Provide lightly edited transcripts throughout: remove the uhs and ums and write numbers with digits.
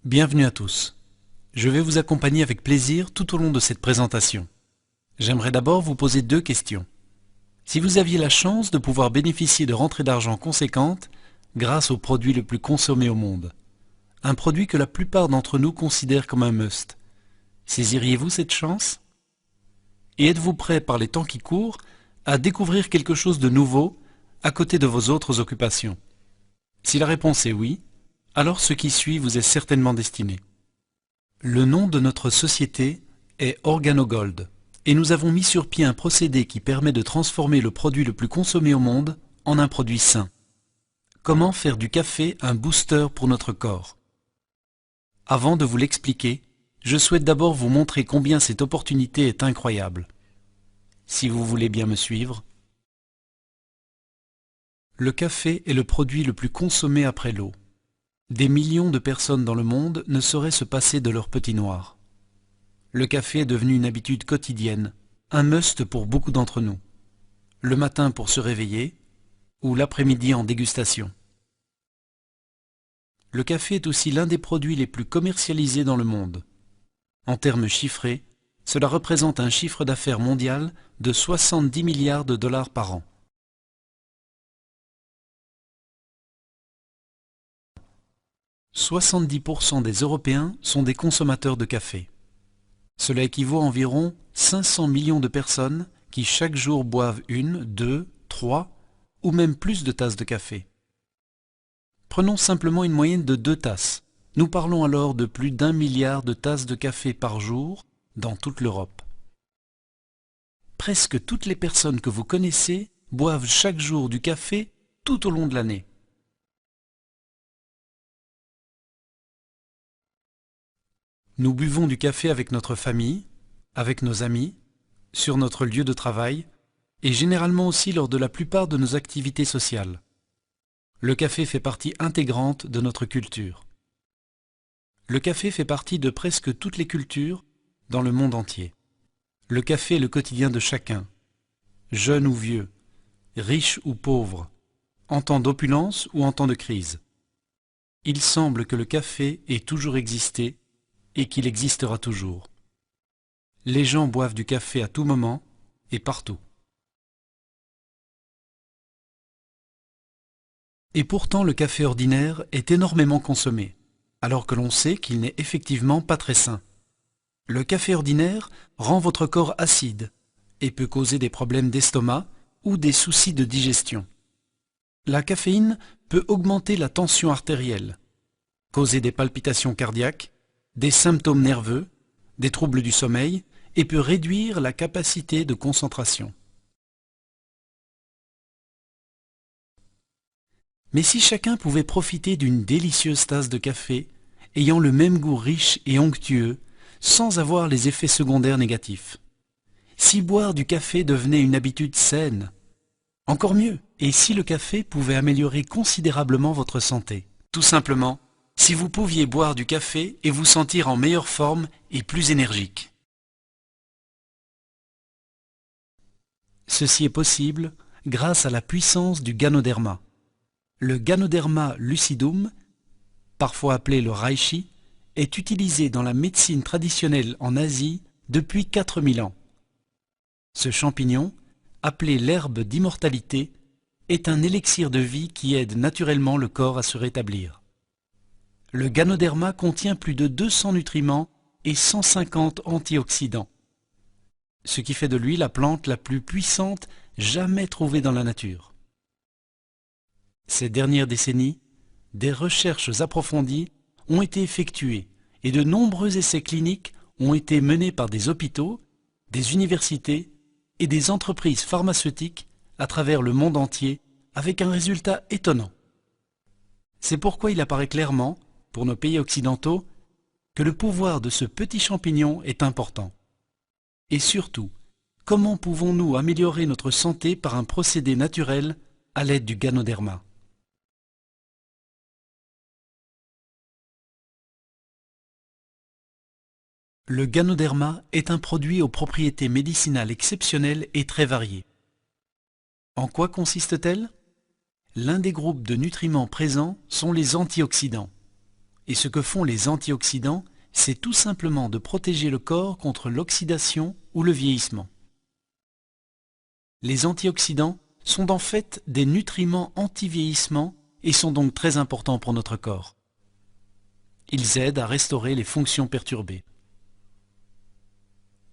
Bienvenue à tous. Je vais vous accompagner avec plaisir tout au long de cette présentation. J'aimerais d'abord vous poser deux questions. Si vous aviez la chance de pouvoir bénéficier de rentrées d'argent conséquentes grâce au produit le plus consommé au monde, un produit que la plupart d'entre nous considèrent comme un must, saisiriez-vous cette chance? Et êtes-vous prêt par les temps qui courent à découvrir quelque chose de nouveau à côté de vos autres occupations? Si la réponse est oui, alors ce qui suit vous est certainement destiné. Le nom de notre société est OrganoGold et nous avons mis sur pied un procédé qui permet de transformer le produit le plus consommé au monde en un produit sain. Comment faire du café un booster pour notre corps? Avant de vous l'expliquer, je souhaite d'abord vous montrer combien cette opportunité est incroyable. Si vous voulez bien me suivre. Le café est le produit le plus consommé après l'eau. Des millions de personnes dans le monde ne sauraient se passer de leur petit noir. Le café est devenu une habitude quotidienne, un must pour beaucoup d'entre nous. Le matin pour se réveiller ou l'après-midi en dégustation. Le café est aussi l'un des produits les plus commercialisés dans le monde. En termes chiffrés, cela représente un chiffre d'affaires mondial de 70 milliards de dollars par an. 70% des Européens sont des consommateurs de café. Cela équivaut à environ 500 millions de personnes qui chaque jour boivent une, deux, trois ou même plus de tasses de café. Prenons simplement une moyenne de 2 tasses. Nous parlons alors de plus d'1 milliard de tasses de café par jour dans toute l'Europe. Presque toutes les personnes que vous connaissez boivent chaque jour du café tout au long de l'année. Nous buvons du café avec notre famille, avec nos amis, sur notre lieu de travail et généralement aussi lors de la plupart de nos activités sociales. Le café fait partie intégrante de notre culture. Le café fait partie de presque toutes les cultures dans le monde entier. Le café est le quotidien de chacun, jeune ou vieux, riche ou pauvre, en temps d'opulence ou en temps de crise. Il semble que le café ait toujours existé et qu'il existera toujours. Les gens boivent du café à tout moment et partout. Et pourtant le café ordinaire est énormément consommé, alors que l'on sait qu'il n'est effectivement pas très sain. Le café ordinaire rend votre corps acide et peut causer des problèmes d'estomac ou des soucis de digestion. La caféine peut augmenter la tension artérielle, causer des palpitations cardiaques, des symptômes nerveux, des troubles du sommeil et peut réduire la capacité de concentration. Mais si chacun pouvait profiter d'une délicieuse tasse de café, ayant le même goût riche et onctueux, sans avoir les effets secondaires négatifs. Si boire du café devenait une habitude saine, encore mieux, et si le café pouvait améliorer considérablement votre santé. Tout simplement, si vous pouviez boire du café et vous sentir en meilleure forme et plus énergique. Ceci est possible grâce à la puissance du Ganoderma. Le Ganoderma lucidum, parfois appelé le reishi, est utilisé dans la médecine traditionnelle en Asie depuis 4000 ans. Ce champignon, appelé l'herbe d'immortalité, est un élixir de vie qui aide naturellement le corps à se rétablir. Le Ganoderma contient plus de 200 nutriments et 150 antioxydants, ce qui fait de lui la plante la plus puissante jamais trouvée dans la nature. Ces dernières décennies, des recherches approfondies ont été effectuées et de nombreux essais cliniques ont été menés par des hôpitaux, des universités et des entreprises pharmaceutiques à travers le monde entier avec un résultat étonnant. C'est pourquoi il apparaît clairement, pour nos pays occidentaux, que le pouvoir de ce petit champignon est important. Et surtout, comment pouvons-nous améliorer notre santé par un procédé naturel à l'aide du Ganoderma? Le Ganoderma est un produit aux propriétés médicinales exceptionnelles et très variées. En quoi consiste-t-elle? L'un des groupes de nutriments présents sont les antioxydants. Et ce que font les antioxydants, c'est tout simplement de protéger le corps contre l'oxydation ou le vieillissement. Les antioxydants sont en fait des nutriments anti-vieillissement et sont donc très importants pour notre corps. Ils aident à restaurer les fonctions perturbées.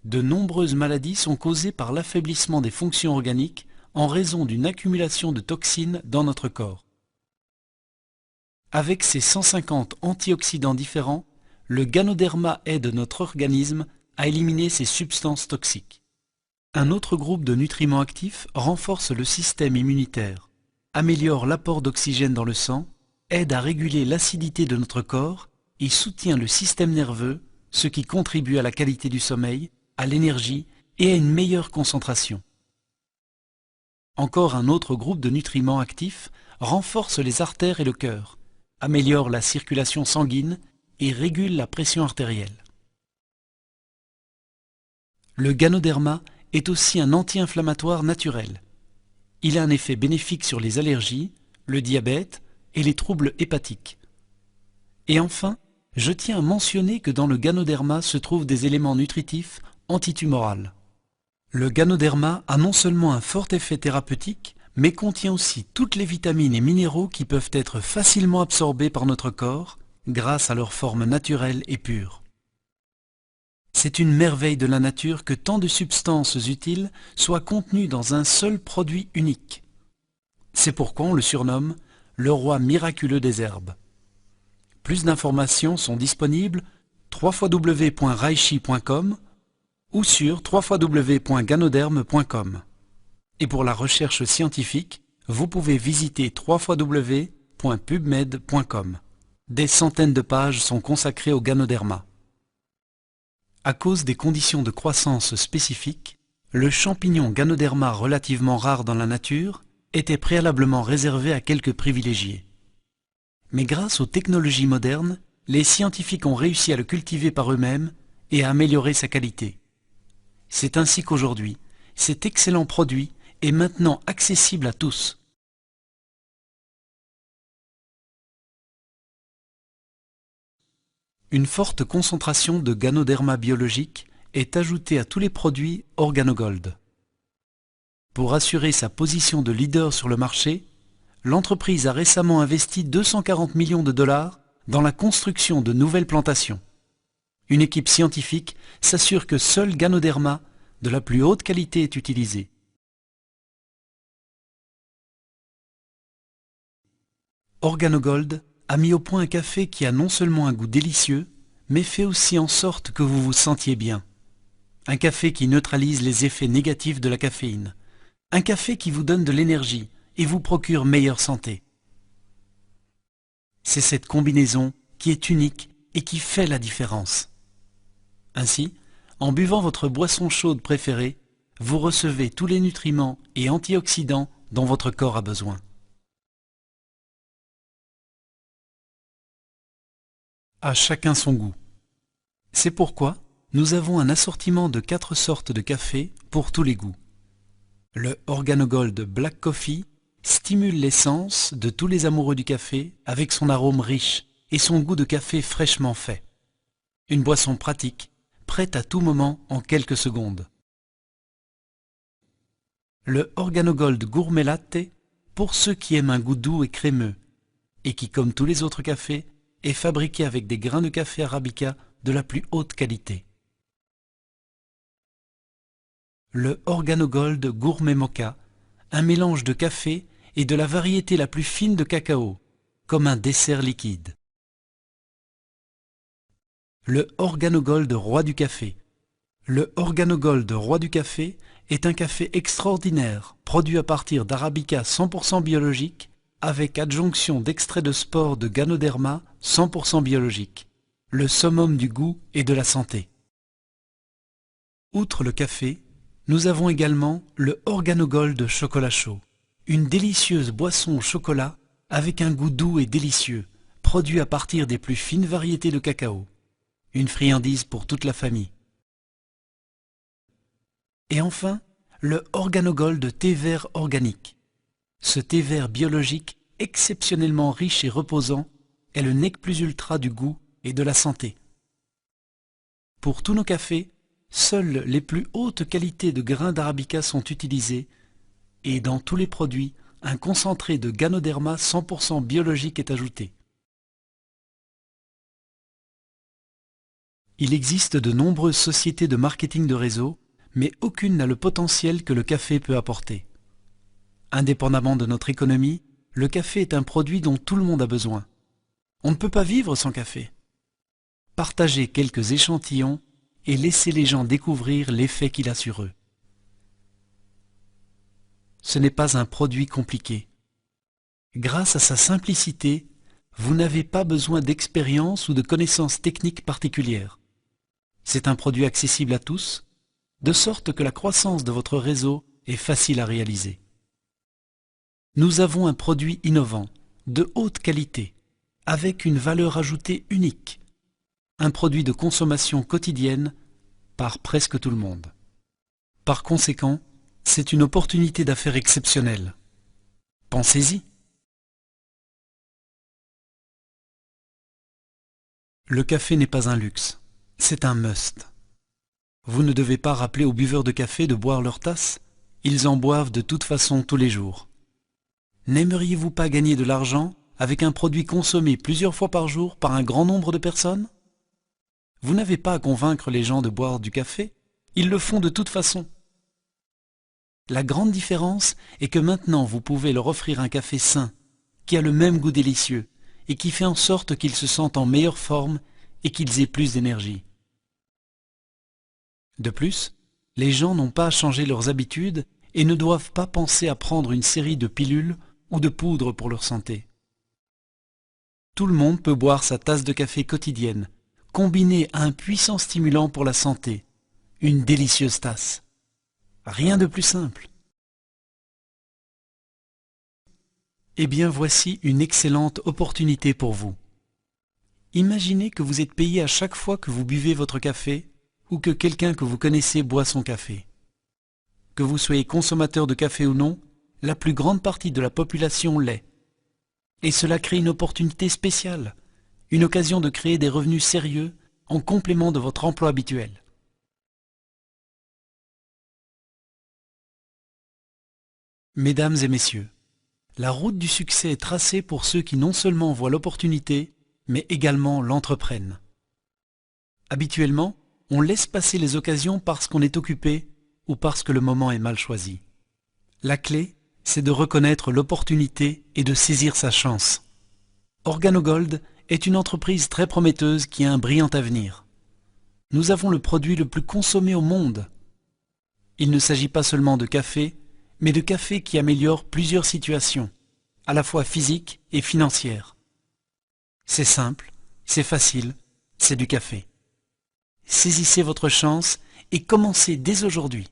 De nombreuses maladies sont causées par l'affaiblissement des fonctions organiques en raison d'une accumulation de toxines dans notre corps. Avec ses 150 antioxydants différents, le Ganoderma aide notre organisme à éliminer ces substances toxiques. Un autre groupe de nutriments actifs renforce le système immunitaire, améliore l'apport d'oxygène dans le sang, aide à réguler l'acidité de notre corps et soutient le système nerveux, ce qui contribue à la qualité du sommeil, à l'énergie et à une meilleure concentration. Encore un autre groupe de nutriments actifs renforce les artères et le cœur, améliore la circulation sanguine et régule la pression artérielle. Le Ganoderma est aussi un anti-inflammatoire naturel. Il a un effet bénéfique sur les allergies, le diabète et les troubles hépatiques. Et enfin, je tiens à mentionner que dans le Ganoderma se trouvent des éléments nutritifs antitumoraux. Le Ganoderma a non seulement un fort effet thérapeutique, mais contient aussi toutes les vitamines et minéraux qui peuvent être facilement absorbés par notre corps grâce à leur forme naturelle et pure. C'est une merveille de la nature que tant de substances utiles soient contenues dans un seul produit unique. C'est pourquoi on le surnomme le roi miraculeux des herbes. Plus d'informations sont disponibles www.reishi.com ou sur www.ganoderm.com. Et pour la recherche scientifique, vous pouvez visiter www.pubmed.com. Des centaines de pages sont consacrées au Ganoderma. À cause des conditions de croissance spécifiques, le champignon Ganoderma relativement rare dans la nature était préalablement réservé à quelques privilégiés. Mais grâce aux technologies modernes, les scientifiques ont réussi à le cultiver par eux-mêmes et à améliorer sa qualité. C'est ainsi qu'aujourd'hui, cet excellent produit est maintenant accessible à tous. Une forte concentration de Ganoderma biologique est ajoutée à tous les produits Organogold. Pour assurer sa position de leader sur le marché, l'entreprise a récemment investi 240 millions de dollars dans la construction de nouvelles plantations. Une équipe scientifique s'assure que seul Ganoderma de la plus haute qualité est utilisé. Organogold a mis au point un café qui a non seulement un goût délicieux, mais fait aussi en sorte que vous vous sentiez bien. Un café qui neutralise les effets négatifs de la caféine. Un café qui vous donne de l'énergie et vous procure meilleure santé. C'est cette combinaison qui est unique et qui fait la différence. Ainsi, en buvant votre boisson chaude préférée, vous recevez tous les nutriments et antioxydants dont votre corps a besoin. À chacun son goût. C'est pourquoi nous avons un assortiment de 4 sortes de café pour tous les goûts. Le Organogold Black Coffee stimule l'essence de tous les amoureux du café avec son arôme riche et son goût de café fraîchement fait. Une boisson pratique, prête à tout moment en quelques secondes. Le Organogold Gourmet Latte pour ceux qui aiment un goût doux et crémeux et qui, comme tous les autres cafés, est fabriqué avec des grains de café arabica de la plus haute qualité. Le Organogold Gourmet Mocha, un mélange de café et de la variété la plus fine de cacao, comme un dessert liquide. Le Organogold Roi du Café. Le Organogold Roi du Café est un café extraordinaire, produit à partir d'arabica 100% biologique, avec adjonction d'extrait de spores de Ganoderma 100% biologique, le summum du goût et de la santé. Outre le café, nous avons également le Organogold Chocolat Chaud, une délicieuse boisson au chocolat avec un goût doux et délicieux, produit à partir des plus fines variétés de cacao, une friandise pour toute la famille. Et enfin, le Organogold Thé vert organique. Ce thé vert biologique, exceptionnellement riche et reposant, est le nec plus ultra du goût et de la santé. Pour tous nos cafés, seules les plus hautes qualités de grains d'arabica sont utilisées et dans tous les produits, un concentré de Ganoderma 100% biologique est ajouté. Il existe de nombreuses sociétés de marketing de réseau, mais aucune n'a le potentiel que le café peut apporter. Indépendamment de notre économie, le café est un produit dont tout le monde a besoin. On ne peut pas vivre sans café. Partagez quelques échantillons et laissez les gens découvrir l'effet qu'il a sur eux. Ce n'est pas un produit compliqué. Grâce à sa simplicité, vous n'avez pas besoin d'expérience ou de connaissances techniques particulières. C'est un produit accessible à tous, de sorte que la croissance de votre réseau est facile à réaliser. Nous avons un produit innovant, de haute qualité, avec une valeur ajoutée unique. Un produit de consommation quotidienne par presque tout le monde. Par conséquent, c'est une opportunité d'affaires exceptionnelle. Pensez-y. Le café n'est pas un luxe, c'est un must. Vous ne devez pas rappeler aux buveurs de café de boire leur tasse, ils en boivent de toute façon tous les jours. N'aimeriez-vous pas gagner de l'argent avec un produit consommé plusieurs fois par jour par un grand nombre de personnes? Vous n'avez pas à convaincre les gens de boire du café, ils le font de toute façon. La grande différence est que maintenant vous pouvez leur offrir un café sain, qui a le même goût délicieux, et qui fait en sorte qu'ils se sentent en meilleure forme et qu'ils aient plus d'énergie. De plus, les gens n'ont pas à changer leurs habitudes et ne doivent pas penser à prendre une série de pilules ou de poudres pour leur santé. Tout le monde peut boire sa tasse de café quotidienne, combinée à un puissant stimulant pour la santé, une délicieuse tasse. Rien de plus simple. Eh bien voici une excellente opportunité pour vous. Imaginez que vous êtes payé à chaque fois que vous buvez votre café ou que quelqu'un que vous connaissez boit son café. Que vous soyez consommateur de café ou non, la plus grande partie de la population l'est. Et cela crée une opportunité spéciale, une occasion de créer des revenus sérieux en complément de votre emploi habituel. Mesdames et messieurs, la route du succès est tracée pour ceux qui non seulement voient l'opportunité, mais également l'entreprennent. Habituellement, on laisse passer les occasions parce qu'on est occupé ou parce que le moment est mal choisi. La clé, c'est de reconnaître l'opportunité et de saisir sa chance. Organogold est une entreprise très prometteuse qui a un brillant avenir. Nous avons le produit le plus consommé au monde. Il ne s'agit pas seulement de café, mais de café qui améliore plusieurs situations, à la fois physiques et financières. C'est simple, c'est facile, c'est du café. Saisissez votre chance et commencez dès aujourd'hui.